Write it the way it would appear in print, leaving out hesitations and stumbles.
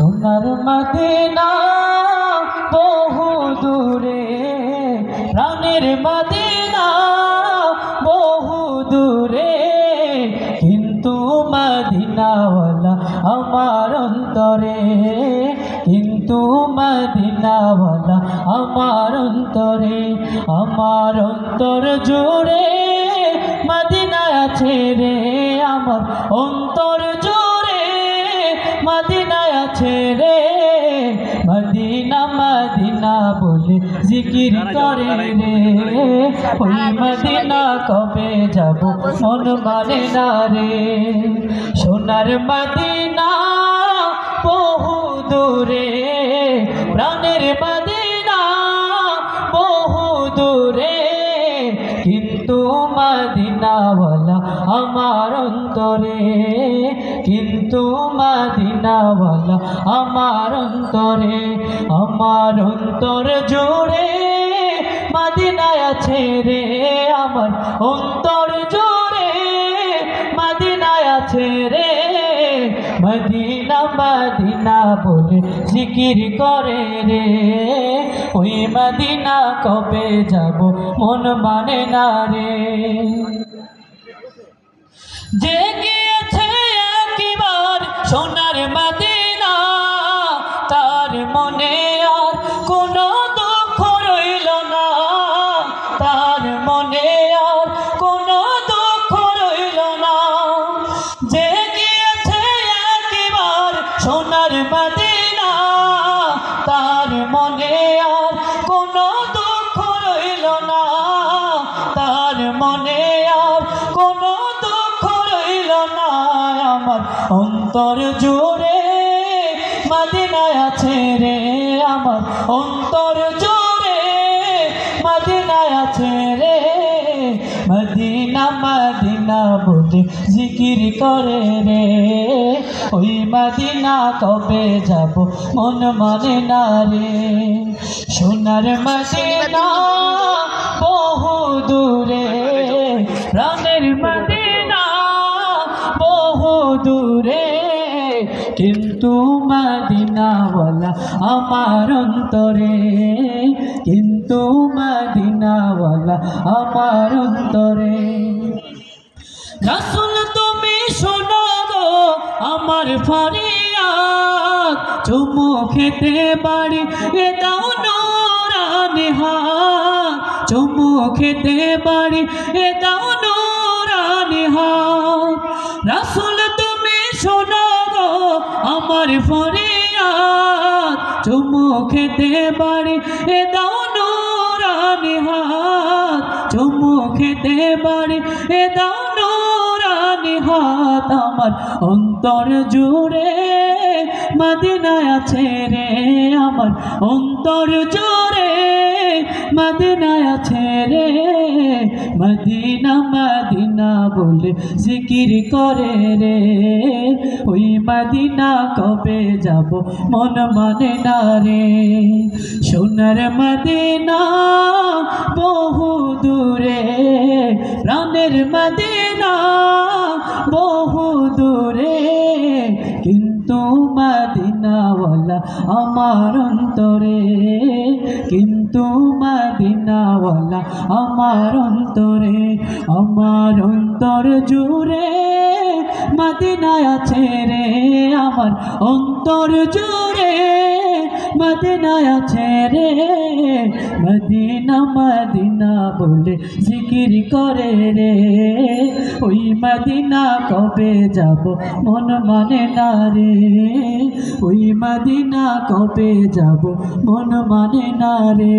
সোনার মদিনা বহু দূরে, প্রাণের মদিনা বহু দূরে, কিন্তু মদিনাওয়ালা আমার অন্তরে, কিন্তু মদিনাওয়ালা আমার অন্তরে। আমার অন্তর জুড়ে মদিনা আছে রে, আমার অন্তর জুড়ে মদিনা আছে রে। মদিনা মদিনা বলে জিকির করে রে, ওই মদিনা কবে যাব মন মানে না রে। সোনার মদিনা বহু দূরে, প্রাণের মদিনা বহু দূরে, কিন্তু মদিনাওয়ালা আমার অন্তরে, কিন্তু মদিনাওয়ালা আমার অন্তরে। আমার অন্তর জুড়ে মদিনা আছে রে, আমার অন্তর জুড়ে মদিনা আছে রে। মদিনা মদিনা বলে জিকির করে রে, ওই মদিনা কবে যাব মন মানে না রে। যে গিয়েছে একবার সোনার মদিনা, তার মনে আর কোনো দুঃখ রইল না, তার মনে আর কোনো দুঃখ রইল না। যে গিয়েছে একবার সোনার মদিনা, তার মনে আর কোনো দুঃখ রইল না, তার মনে আর কোনো দুঃখ রইল না। আমার অন্তর জুড়ে মদিনা আছে রে, আমার অন্তর জুড়ে মদিনা আছে রে। মদিনা মদিনা বলে জিকির করে রে, ওই মদিনা কবে যাব মন মানে না রে। সোনার মদিনা বহু দূরে, প্রাণের মদিনা বহু দূরে, কিন্তু মদিনাওয়ালা আমার অন্তরে, কিন্তু মদিনাওয়ালা আমার অন্তরে। রাসূল তুমি শোনো গো আমার ফরিয়াদ, চুমু খেতে বাড়ি এ দাও নূরানি হাত, চুমু খেতে বাড়ি এ দাও নূরানি হাত। রাসূল তুমি শোনো গো আমার ফরিয়াদ, চুমু খেতে বাড়ি এ দাও নূরানি হাত, চুমু খেতে বাড়ি এ দাও নূরানি হাত। আমার অন্তর জুড়ে মদিনা আছে রে, আমার অন্তর জুড়ে মদিনা আছে রে। মদিনা মদিনা বলে জিকির করে রে, ওই মদিনা কবে যাব মন মানে না রে। সোনার মদিনা বহু দূরে, প্রাণের মদিনা বহু দূরে, কিন্তু মদিনাওয়ালা আমার অন্তরে, কিন্তু মদিনাওয়ালা আমার অন্তরে। আমার অন্তর জুড়ে মদিনা আছে রে, আমার অন্তর জুড়ে মদিনা আছে রে। মদিনা মদিনা বলে জিকির করে রে, ওই মদিনা কবে যাব মন মানে না রে, ওই মদিনা কবে যাব মন মানে না রে।